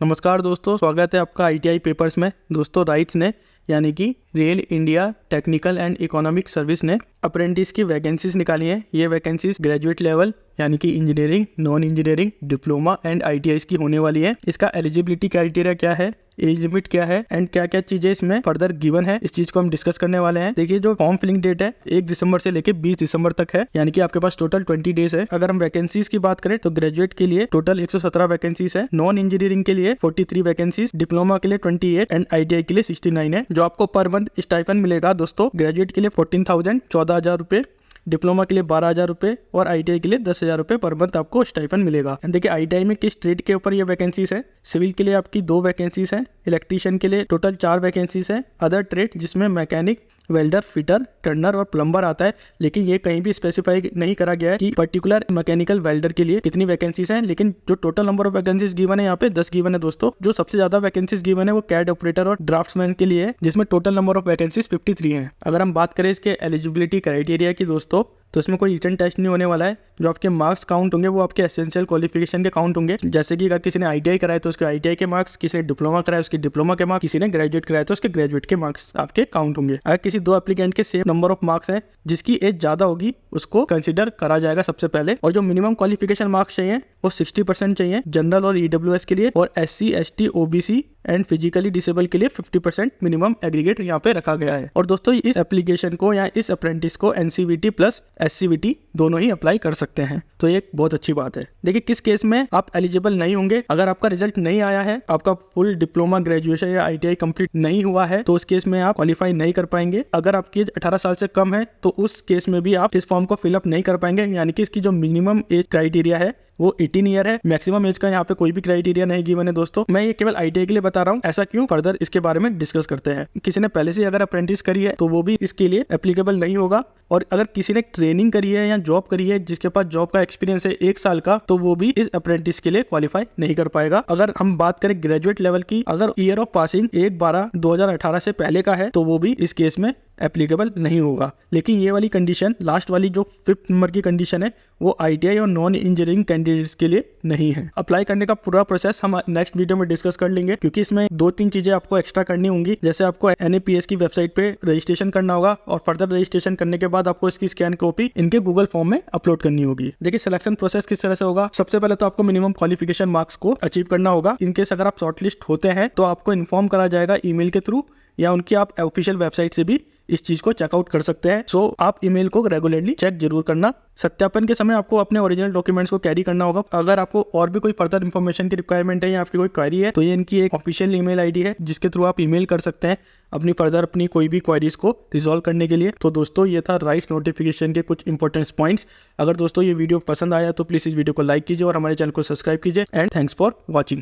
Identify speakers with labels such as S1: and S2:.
S1: नमस्कार दोस्तों, स्वागत है आपका ITI पेपर्स में। दोस्तों राइट्स ने यानी कि rail India technical and economic service ने अप्रेंटिस की वैकेंसीज निकाली हैं। ये वैकेंसीज ग्रेजुएट लेवल यानी कि engineering, non engineering, diploma and ITIs की होने वाली है। इसका एलिजिबिलिटी क्राइटेरिया क्या है, एज लिमिट क्या है एंड क्या क्या चीजें इसमें फर्दर गिवन है, इस चीज को हम डिस्कस करने वाले हैं। देखिए, जो फॉर्म फिलिंग डेट है 1 दिसंबर से लेकर 20 दिसंबर तक है, यानी कि आपके पास टोटल 20 डेज है। अगर हम वैकेंसीज की बात करें तो ग्रेजुएट के लिए टोटल 117 वैकेंसीज है, नॉन इंजीनियरिंग के लिए 43 वैकेंसीज, डिप्लोमा के लिए 28 एंड ITI के लिए 69 है। जो आपको पर मंथ स्टाइपेंड मिलेगा दोस्तों, ग्रेजुएट के लिए 14,000 14,000 रुपए, डिप्लोमा के लिए 12,000 रुपए और ITI के लिए 10,000 रुपए पर मंथ आपको स्टाइपेंड मिलेगा। देखिए ITI में किस ट्रेड के ऊपर ये वैकेंसीज है। सिविल के लिए आपकी 2 वैकेंसीज है, इलेक्ट्रीशियन के लिए टोटल 4 वैकेंसीज है, अदर ट्रेड जिसमें मैकेनिक, वेल्डर, फिटर, टर्नर और प्लम्बर आता है, लेकिन ये कहीं भी स्पेसिफाई नहीं करा गया है कि पर्टिकुलर मैकेनिकल वेल्डर के लिए कितनी वैकेंसीज हैं। लेकिन जो total number of vacancies given है यहाँ पे 10 गिवन है दोस्तों। जो सबसे ज्यादा वैकेंसीज गिवन है वो कैड ऑपरेटर और ड्राफ्ट्समैन के लिए है, जिसमें टोटल नंबर ऑफ वैकेंसीज 53 हैं। अगर हम बात करें इसके एलिजिबिलिटी क्राइटेरिया की दोस्तों, तो इसमें कोई रिटन टेस्ट नहीं होने वाला है। जो आपके मार्क्स काउंट होंगे वो आपके एसेंशियल क्वालिफिकेशन के काउंट होंगे। जैसे कि अगर किसी ने ITI कराया तो उसके ITI के मार्क्स, किसी ने डिप्लोमा कराया उसके डिप्लोमा के मार्क्स, किसी ने ग्रेजुएट कराया तो उसके ग्रेजुएट के मार्क्स आपके काउंट होंगे। अगर किसी 2 एप्लीकेंट के सेम नंबर ऑफ मार्क्स हैं, जिसकी एज ज्यादा होगी उसको कंसिडर करा जाएगा सबसे पहले। और जो मिनिमम क्वालिफिकेशन मार्क्स चाहिए वो 60% चाहिए जनरल और EWS के लिए, और SC, ST, OBC and physically disable के लिए 50% मिनिमम एग्रीगेट यहाँ पे रखा गया है। और दोस्तों इस एप्लीकेशन को या इस अप्रेंटिस को NCVT प्लस SCVT दोनों ही अप्लाई कर सकते हैं, तो ये एक बहुत अच्छी बात है। देखिए, किस केस में आप एलिजिबल नहीं होंगे, अगर आपका रिजल्ट नहीं आया है, आपका फुल डिप्लोमा, ग्रेजुएशन या ITI कंप्लीट नहीं हुआ है, तो उस केस में आप क्वालिफाई नहीं कर पाएंगे। अगर आपकी एज 18 साल से कम है तो उस केस में भी आप इस फॉर्म को फिलअप नहीं कर पाएंगे, यानी कि इसकी जो मिनिमम एज क्राइटेरिया है वो 18 ईयर है। मैक्सिमम एज का यहाँ पे कोई भी क्राइटेरिया नहीं गिवन है दोस्तों। मैं ये केवल ITI के लिए बता रहा हूँ, ऐसा क्यों, फर्दर इसके बारे में डिस्कस करते हैं। किसी ने पहले से अगर अप्रेंटिस करी है तो वो भी इसके लिए एप्लीकेबल नहीं होगा, और अगर किसी ने ट्रेनिंग करी है या जॉब करी है जिसके पास जॉब का एक्सपीरियंस है 1 साल का, तो वो भी इस अप्रेंटिस के लिए क्वालिफाई नहीं कर पाएगा। अगर हम बात करें ग्रेजुएट लेवल की, अगर ईयर ऑफ पासिंग 1/12/2018 से पहले का है तो वो भी इस केस में एप्लीकेबल नहीं होगा। लेकिन ये वाली कंडीशन, लास्ट वाली जो 5th नंबर की कंडीशन है, वो ITI और नॉन इंजीनियरिंग कैंडिडेट्स के लिए नहीं है। अप्लाई करने का पूरा प्रोसेस हम नेक्स्ट वीडियो में डिस्कस कर लेंगे, क्योंकि इसमें 2-3 चीजें आपको एक्स्ट्रा करनी होंगी। जैसे आपको NAPS की वेबसाइट पे रजिस्ट्रेशन करना होगा, और फर्दर रजिस्ट्रेशन करने के बाद आपको इसकी स्कैन कॉपी इनके गूगल फॉर्म में अपलोड करनी होगी। देखिए, सिलेक्शन प्रोसेस किस तरह से होगा। सबसे पहले तो आपको मिनिमम क्वालिफिकेशन मार्क्स को अचीव करना होगा। इनकेस अगर आप शॉर्टलिस्ट होते हैं तो आपको इन्फॉर्म करा जाएगा ईमेल के थ्रू, या उनकी आप ऑफिशियल वेबसाइट से भी इस चीज को चेकआउट कर सकते हैं। सो आप ईमेल को रेगुलरली चेक जरूर करना। सत्यापन के समय आपको अपने ओरिजिनल डॉक्यूमेंट्स को कैरी करना होगा। अगर आपको और भी कोई फर्दर इन्फॉर्मेशन की रिक्वायरमेंट है या आपकी कोई क्वेरी है, तो ये इनकी एक ऑफिशियल ईमेल ID है जिसके थ्रू आप ईमेल कर सकते हैं अपनी कोई भी क्वेरीज को रिजॉल्व करने के लिए। तो दोस्तों ये था राइट्स नोटिफिकेशन के कुछ इंपॉर्टेंट पॉइंट्स। अगर दोस्तों ये वीडियो पसंद आया तो प्लीज इस वीडियो को लाइक कीजिए और हमारे चैनल को सब्सक्राइब कीजिए। And thanks for watching.